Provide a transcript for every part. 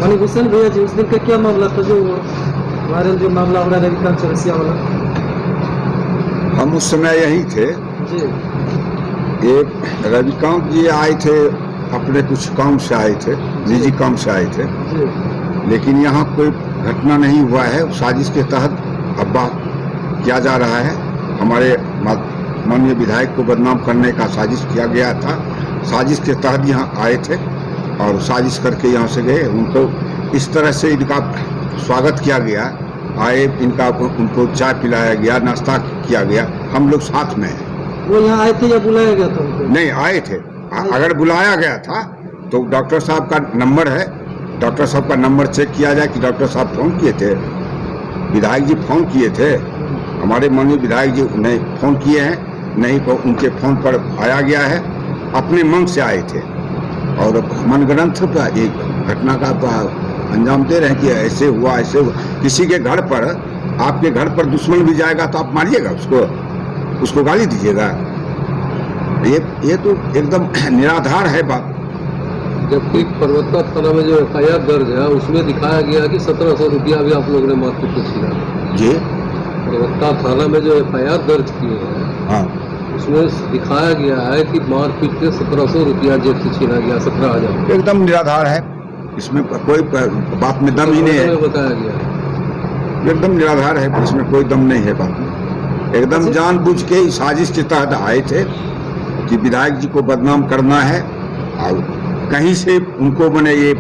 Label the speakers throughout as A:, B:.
A: मानिक हुसैन भैया जी, उस दिन का क्या मामला था जो वायरल जो मामला हो रहा है रविकांत चौरसिया वाला?
B: हम उस समय यही थे।
A: जी
B: ये रविकांत जी आए थे, अपने कुछ काम से आए थे, निजी काम से आए थे,
A: जी
B: लेकिन यहाँ कोई घटना नहीं हुआ है। साजिश के तहत अब्बा किया जा रहा है। हमारे माननीय विधायक को बदनाम करने का साजिश किया गया था। साजिश के तहत यहाँ आए थे और साजिश करके यहाँ से गए। उनको इस तरह से इनका स्वागत किया गया, आए इनका उनको चाय पिलाया गया, नाश्ता किया गया। हम लोग साथ में हैं।
A: वो यहाँ आए थे या बुलाया गया था उनको?
B: नहीं आए थे। अगर बुलाया गया था तो डॉक्टर साहब का नंबर है, डॉक्टर साहब का नंबर चेक किया जाए कि डॉक्टर साहब फोन किए थे, विधायक जी फोन किए थे, हमारे माननीय विधायक जी ने फोन किए हैं, नहीं तो उनके फोन पर आया गया है। अपने मन से आए थे और मनगढ़ंत एक घटना का अंजाम दे रहे हैं कि ऐसे हुआ ऐसे हुआ। किसी के घर पर, आपके घर पर दुश्मन भी जाएगा तो आप मारिएगा उसको गाली दीजिएगा? ये तो एकदम निराधार है बात।
C: जबकि पर्वता थाना में जो FIR दर्ज है उसमें दिखाया गया कि 1700 रुपया भी आप लोगों ने मारपीट को छीना
B: जी
C: पर्वता थाना में जो FIR दर्ज किए हैं,
B: हाँ,
C: उसमें दिखाया गया है कि मारपीट के 1700 रुपया जेब से छीना गया, 17,000
B: एकदम निराधार है। इसमें कोई बात में दम ही नहीं है।
C: बताया गया
B: एकदम निराधार है, इसमें कोई दम नहीं है बात में। एकदम जानबूझ के इस साजिश के तहत आए थे कि विधायक जी को बदनाम करना है और कहीं से उनको मैंने ये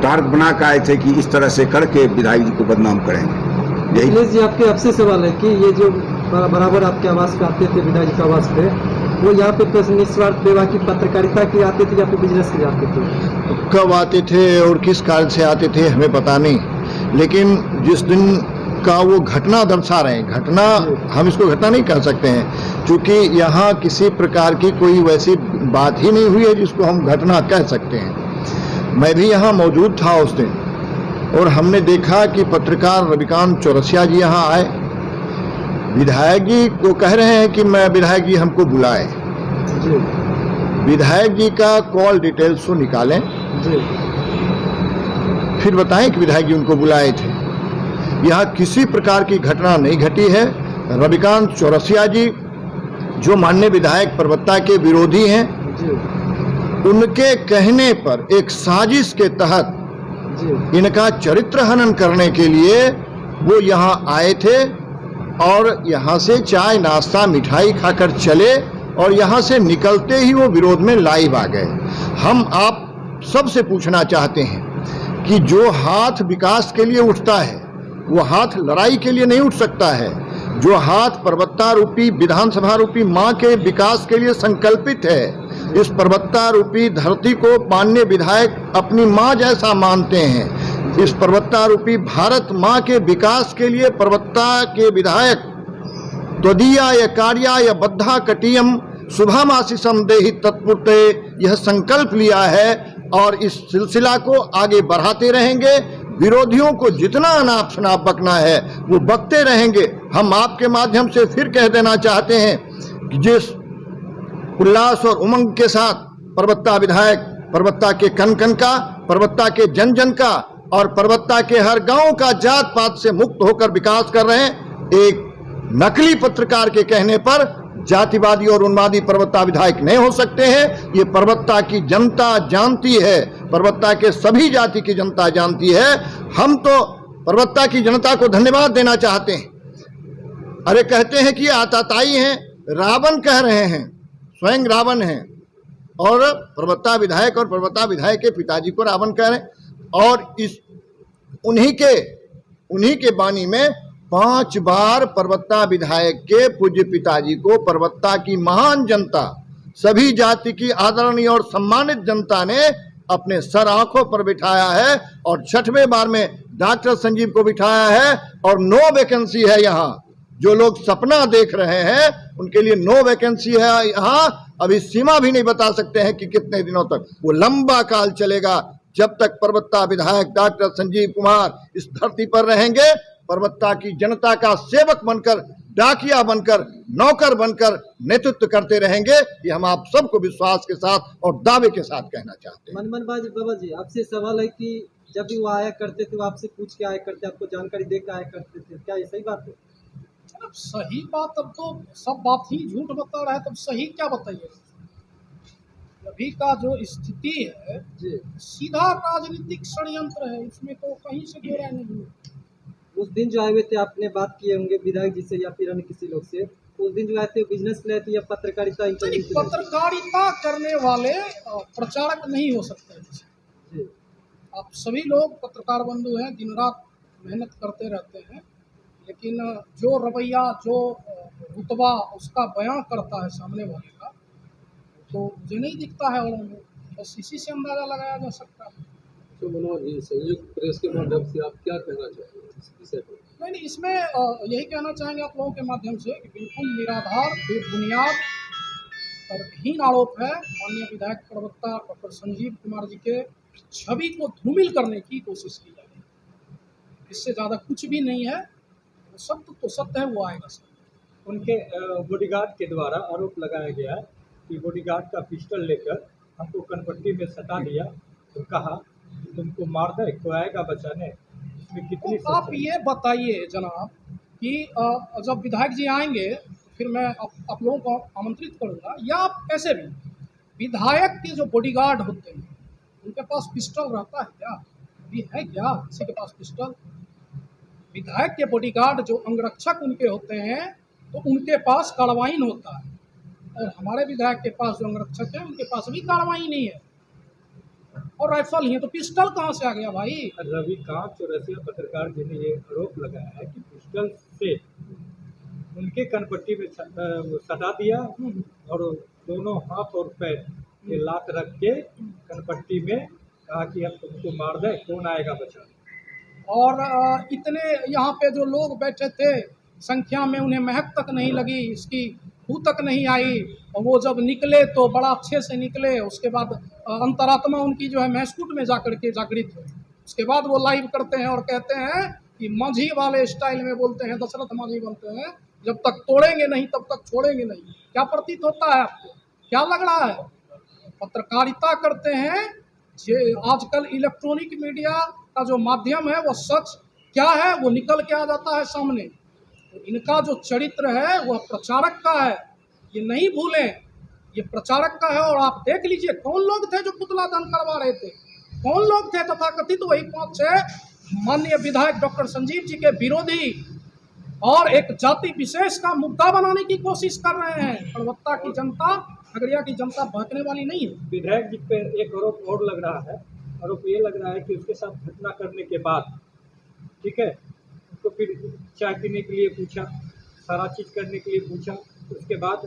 B: टार्गेट बना के आए थे कि इस तरह से करके विधायक जी को बदनाम करेंगे।
A: अखिलेश जी, आपके आपसे सवाल है कि ये जो बराबर आपके आवास पे आते थे, विधायक जी के आवास पे, वो यहाँ पे निस्वार्थ सेवा की पत्रकारिता के लिए आते थे या फिर बिजनेस के लिए आते थे?
D: कब आते थे और किस कारण से आते थे हमें पता नहीं, लेकिन जिस दिन का वो घटना दर्शा रहे हैं, घटना हम इसको घटना नहीं कह सकते हैं, क्योंकि यहाँ किसी प्रकार की कोई वैसी बात ही नहीं हुई है जिसको हम घटना कह सकते हैं। मैं भी यहाँ मौजूद था उस दिन और हमने देखा कि पत्रकार रविकांत चौरसिया जी यहाँ आए, विधायक जी को कह रहे हैं कि मैं विधायक जी हमको बुलाए। विधायक जी का कॉल डिटेल्स को निकालें, फिर बताएं कि विधायक जी उनको बुलाए थे। यहाँ किसी प्रकार की घटना नहीं घटी है। रविकांत चौरसिया जी जो माननीय विधायक पर्वता के विरोधी हैं, उनके कहने पर एक साजिश के तहत इनका चरित्र हनन करने के लिए वो यहाँ आए थे और यहाँ से चाय नाश्ता मिठाई खाकर चले और यहाँ से निकलते ही वो विरोध में लाइव आ गए। हम आप सबसे पूछना चाहते हैं कि जो हाथ विकास के लिए उठता है वो हाथ लड़ाई के लिए नहीं उठ सकता है। जो हाथ पर्वता रूपी विधानसभा रूपी माँ के विकास के लिए संकल्पित है, इस पर्वता रूपी धरती को माननीय विधायक अपनी माँ जैसा मानते हैं। इस पर्वता रूपी भारत माँ के विकास के लिए पर्वता के विधायक त्वदीया या कार्या या बद्धा कटियम शुभमाशीषम देहि तत्पुरते यह संकल्प लिया है और इस सिलसिला को आगे बढ़ाते रहेंगे। विरोधियों को जितना अनाप शनाप बकना है वो बकते रहेंगे। हम आपके माध्यम से फिर कह देना चाहते हैं कि जिस उल्लास और उमंग के साथ पर्वता विधायक पर्वता के कन कन का, पर्वता के जन जन का और पर्वता के हर गांव का जात पात से मुक्त होकर विकास कर रहे हैं, एक नकली पत्रकार के कहने पर जातिवादी और उन्मादी पर्वता विधायक नहीं हो सकते हैं। ये पर्वता की जनता जानती है, पर्वता के सभी जाति की जनता जानती है। हम तो पर्वता की जनता को धन्यवाद देना चाहते हैं। अरे कहते हैं कि आताताई हैं, रावण कह रहे हैं, स्वयं रावण हैं और पर्वता विधायक और पर्वता विधायक के पिताजी को रावण कह रहे हैं। और इस उन्हीं के बानी में 5 बार पर्वता विधायक के पूज्य पिताजी को पर्वता की महान जनता, सभी जाति की आदरणीय और सम्मानित जनता ने अपने सर आंखों पर बिठाया है और 6वें बार में डॉक्टर संजीव को बिठाया है और 9 वैकेंसी है यहाँ। जो लोग सपना देख रहे हैं उनके लिए 9 वैकेंसी है यहाँ। अभी सीमा भी नहीं बता सकते हैं कि कितने दिनों तक, वो लंबा काल चलेगा जब तक पर्वता विधायक डॉक्टर संजीव कुमार इस धरती पर रहेंगे। पर्वता की जनता का सेवक बनकर डाकिया बनकर, नौकर बनकर नेतृत्व करते रहेंगे, ये हम आप सबको विश्वास के साथ और दावे के साथ कहना चाहते हैं।
A: मनमोहन बाबा जी, आपसे सवाल है कि जब भी वो आया करते थे वो आपसे पूछ के आया करते, आपको जानकारी दे के आया करते थे, क्या ये सही बात है?
E: अब सही बात, अब तो सब बात ही झूठ बता रहा है, तब सही क्या बताइए? अभी का जो स्थिति है
A: जी,
E: सीधा राजनीतिक षड्यंत्र है, इसमें तो कहीं से दो राय नहीं है।
A: उस दिन जो आए हुए थे आपने बात किए होंगे विधायक जी से या फिर अन्य किसी लोग से, उस दिन जो आए थे बिजनेस के लिए थे या पत्रकारिता
E: नहीं,
A: इंटरव्यू के लिए थे?
E: पत्रकारिता करने वाले प्रचारक नहीं हो सकते।
A: जी,
E: आप सभी लोग पत्रकार बंधु हैं, दिन रात मेहनत करते रहते हैं, लेकिन जो रवैया, जो रुतबा उसका बयां करता है सामने वाले का, तो मुझे नहीं दिखता है। और बस इसी से अंदाजा लगाया जा सकता है।
C: तो मनोहर जी, संयुक्त प्रेस के माध्यम से आप क्या कहना चाहेंगे इस विषय पर?
E: नहीं, इसमें यही कहना चाहेंगे आप लोगों के माध्यम से कि बिल्कुल निराधार, बेबुनियाद और हीन आरोप है। माननीय विधायक प्रवक्ता डॉक्टर संजीव कुमार जी के छवि को धूमिल करने की कोशिश की जा रही है। इससे ज़्यादा कुछ भी नहीं है। सत्य तो सत्य है, वो आएगा सत्य।
F: उनके बॉडीगार्ड के द्वारा आरोप लगाया गया है कि बॉडीगार्ड का पिस्टल लेकर हमको कनपट्टी में सटा दिया तो कहा तुमको मार दे तो आएगा बचाने। इसमें कितनी
E: तो आप ये बताइए जनाब कि जब विधायक जी आएंगे फिर मैं आप लोगों को आमंत्रित करूंगा, या आप ऐसे भी विधायक के जो बॉडीगार्ड होते हैं उनके पास पिस्टल रहता है क्या? अभी है क्या किसी के पास पिस्टल? विधायक के बॉडीगार्ड जो अंगरक्षक उनके होते हैं तो उनके पास कार्बाइन होता है, और हमारे विधायक के पास जो अंगरक्षक है उनके पास भी कार्बाइन नहीं है और राइफल ही है, तो पिस्टल कहाँ से आ गया भाई?
F: रविकांत चौरसिया पत्रकार जी ने ये आरोप लगाया है कि पिस्टल से उनके कनपट्टी में सटा दिया और दोनों हाथ और पैर ये लात रख के कनपट्टी में कहा कि अब तुमको मार दे कौन आएगा बचाने।
E: और इतने यहाँ पे जो लोग बैठे थे संख्या में, उन्हें महक तक नहीं लगी, इसकी बू तक नहीं आई, और वो जब निकले तो बड़ा अच्छे से निकले। उसके बाद अंतरात्मा उनकी जो है महसूट में जाकर के जागृत हुई। उसके बाद वो लाइव करते हैं और कहते हैं कि माझी वाले स्टाइल में बोलते हैं, दशरथ माझी बोलते हैं, जब तक तोड़ेंगे नहीं तब तक छोड़ेंगे नहीं। क्या प्रतीत होता है आपको? क्या लग रहा है? पत्रकारिता करते हैं। ये आजकल इलेक्ट्रॉनिक मीडिया का जो माध्यम है वो सच क्या है वो निकल के आ जाता है सामने। तो इनका जो चरित्र है वह प्रचारक का है, ये नहीं भूलें, ये प्रचारक का है। और आप देख लीजिए कौन लोग थे जो पुतला दहन करवा रहे थे, कौन लोग थे तथाकथित वही 5-6 माननीय विधायक डॉक्टर संजीव जी के विरोधी, और एक जाति विशेष का मुद्दा बनाने की कोशिश कर रहे हैं। परबत्ता की जनता, खगड़िया की जनता बहकने वाली नहीं है।
F: विधायक जी पे एक आरोप और लग रहा है। आरोप ये लग रहा है कि उसके साथ घटना करने के बाद, ठीक है, उसको फिर चाय पीने के लिए पूछा, सारा चीज़ करने के लिए पूछा। उसके बाद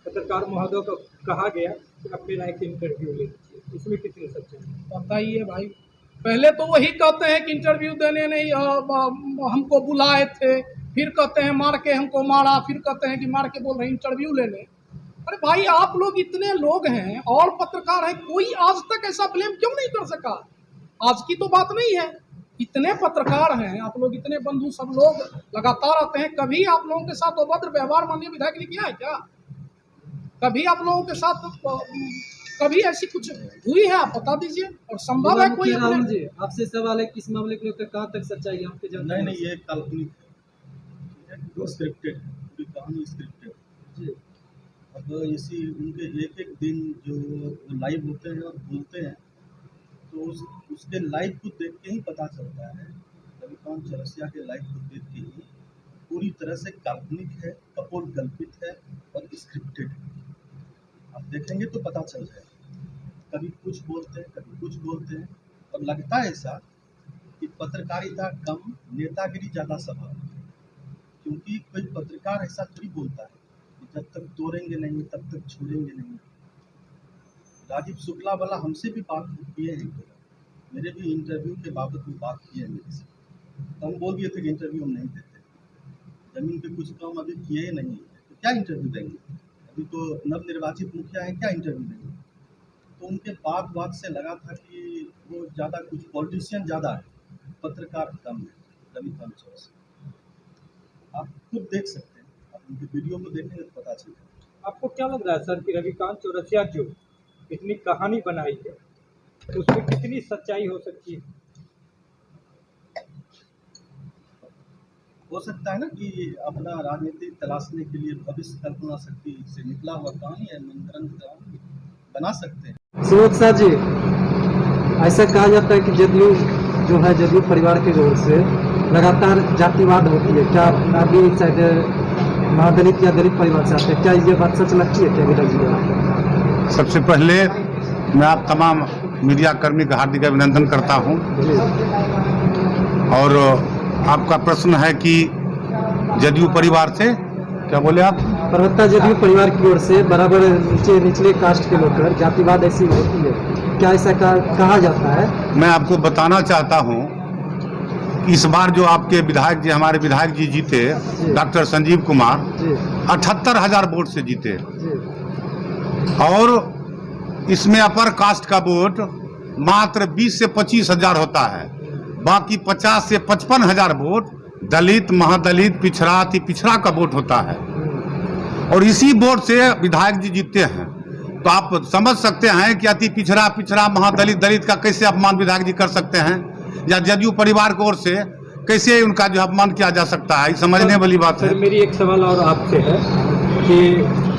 F: पत्रकार महोदय को कहा गया कि आप मेरा एक इंटरव्यू ले लीजिए। इसमें कितनी सच्चाई है
E: बताइए भाई? पहले तो वही कहते हैं कि इंटरव्यू देने नहीं हमको बुलाए थे, फिर कहते हैं मार के हमको मारा, फिर कहते हैं कि मार के बोल रहे इंटरव्यू लेने। अरे भाई, आप लोग इतने लोग हैं और पत्रकार हैं, कोई आज तक ऐसा ब्लेम क्यों नहीं कर सका? आज की तो बात नहीं है, इतने पत्रकार हैं, आप लोग इतने बंधु सब लोग लगातार आते हैं। कभी आप लोगों के साथ अभद्र व्यवहार माननीय विधायक ने किया है क्या? कभी आप लोगों के साथ कभी ऐसी कुछ हुई है? आप बता दीजिए। और संभव है कोई
A: राहुल जी, आपसे सवाल है किस मामले को लेकर कहाँ तक सच्चाई है आपके जानकारी?
G: नहीं, ये काल्पनिक है, स्क्रिप्टेड, पूरी कहानी स्क्रिप्टेड
A: जी,
G: अब इसी उनके एक एक दिन जो लाइव होते हैं और बोलते हैं तो उसके लाइव को देख के ही पता चलता है। रविकांत चौरसिया के लाइव को देख के ही पूरी तरह से काल्पनिक है, कपोलकल्पित है और स्क्रिप्टेड है। आप देखेंगे तो पता चल जाएगा। कभी कुछ बोलते हैं, कभी कुछ बोलते हैं, और लगता है ऐसा कि पत्रकारिता कम, नेतागिरी ज़्यादा स्वभाव है। क्योंकि कोई पत्रकार ऐसा थोड़ी बोलता है कि जब तक तोड़ेंगे नहीं तब तक छोड़ेंगे नहीं। राजीव शुक्ला वाला हमसे भी बात किए हैं, मेरे भी इंटरव्यू के बाबत में बात की है मेरे से, तो हम बोल दिए थे कि इंटरव्यू हम नहीं देते। जमीन पे कुछ काम अभी किए ही नहीं तो क्या इंटरव्यू देंगे? अभी तो नवनिर्वाचित मुखिया हैं, क्या इंटरव्यू देंगे? तो उनके बात से लगा था कि वो ज़्यादा कुछ पॉलिटिशियन ज़्यादा है, पत्रकार कम है। रविकांत चौरसिया आप खुद देख सकते हैं उनके वीडियो को देखेंगे तो पता चलेगा।
F: आपको क्या लग रहा है सर कि रविकांत चौरसिया जो इतनी कहानी बनाई है उसमें कितनी सच्चाई हो सकती है?
G: हो सकता है ना कि अपना राजनीति तलाशने के लिए भविष्य कल्पना शक्ति से निकला हुआ कहानी है, मनगढ़ंत कहानी बना सकते हैं।
A: सुबोध शाह जी, ऐसा कहा जाता है कि जदयू जो है, जदयू परिवार की ओर से लगातार जातिवाद होती है। क्या अभी शायद महादलित या दलित परिवार से आते हैं, क्या ये बात सच लगती है क्या विधायक जी?
H: सबसे पहले मैं आप तमाम मीडिया कर्मी का हार्दिक अभिनंदन करता हूं। और आपका प्रश्न है कि जदयू परिवार से क्या बोले आप?
A: प्रवक्ता जदयू परिवार की ओर से बराबर निचले कास्ट के लोग जातिवाद ऐसी होती है, क्या ऐसा कहा जाता है?
H: मैं आपको बताना चाहता हूं कि इस बार जो आपके विधायक जी, हमारे विधायक जी जीते, डॉक्टर संजीव कुमार, 78,000 वोट से जीते। और इसमें अपर कास्ट का वोट मात्र 20 से 25,000 होता है। बाकी 50 से 55,000 वोट दलित, महादलित, पिछड़ा, अति पिछड़ा का वोट होता है। और इसी वोट से विधायक जी जीतते हैं। तो आप समझ सकते हैं कि अति पिछड़ा, पिछड़ा, महादलित, दलित का कैसे अपमान विधायक जी कर सकते हैं, या जदयू परिवार की ओर से कैसे उनका जो अपमान किया जा सकता है, समझने वाली बात है।
F: सर मेरी एक सवाल और आपसे है कि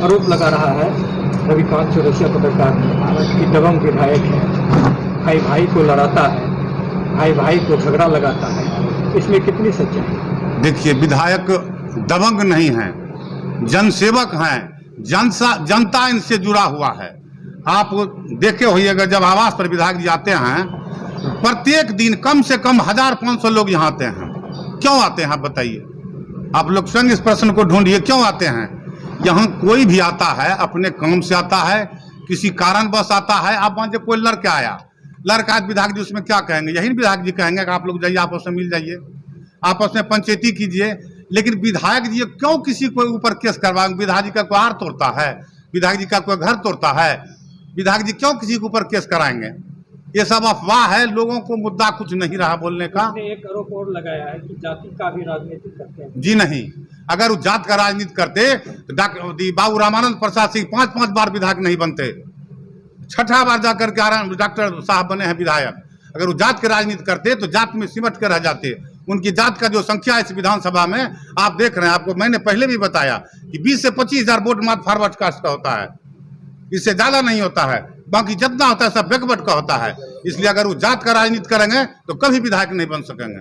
F: आरोप लगा रहा है रविकांत चौरसिया पत्रकार की दबंग विधायक है, भाई भाई को लड़ाता है, भाई भाई को झगड़ा लगाता है, इसमें कितनी सच्चाई?
H: देखिए, विधायक दबंग नहीं है, जनसेवक हैं, जनता इनसे जुड़ा हुआ है। आप देखे होइएगा जब आवास पर विधायक जी आते हैं, प्रत्येक दिन कम से कम 1,500 लोग यहाँ आते हैं। क्यों आते हैं आप बताइए? आप लोग स्वयं इस प्रश्न को ढूंढिए, क्यों आते हैं? यहाँ कोई भी आता है अपने काम से आता है, किसी कारणवश आता है। आप मान लीजिए कोई लड़का आया, लड़का विधायक जी उसमें क्या कहेंगे? यही विधायक जी कहेंगे कि आप लोग जाइए, आपस में मिल जाइए, आपस में पंचायती कीजिए। लेकिन विधायक जी क्यों किसी को ऊपर केस करवाएंगे? विधायक जी का कोई आर तोड़ता है, विधायक जी का कोई घर तोड़ता है, विधायक जी क्यों किसी के ऊपर केस कराएंगे? ये सब अफवाह है, लोगों को मुद्दा कुछ नहीं रहा बोलने का।
F: एक आरोप और लगाया है कि जाति का भी राजनीति करते हैं।
H: जी नहीं, अगर वो जात का राजनीति करते तो बाबू रामानंद प्रसाद सिंह 5-5 बार विधायक नहीं बनते, 6ठा बार जाकर के डॉक्टर साहब बने हैं विधायक। अगर वो जात के राजनीति करते तो जात में सिमट कर रह जाते। उनकी जात का जो संख्या है इस विधानसभा में आप देख रहे हैं, आपको मैंने पहले भी बताया कि 20 से 25,000 वोट मात्र फॉरवर्ड कास्ट का होता है, इससे ज्यादा नहीं होता है। बाकी जितना होता है सब बैकवर्ड का होता है। इसलिए अगर वो जात का राजनीति करेंगे तो कभी विधायक नहीं बन सकेंगे।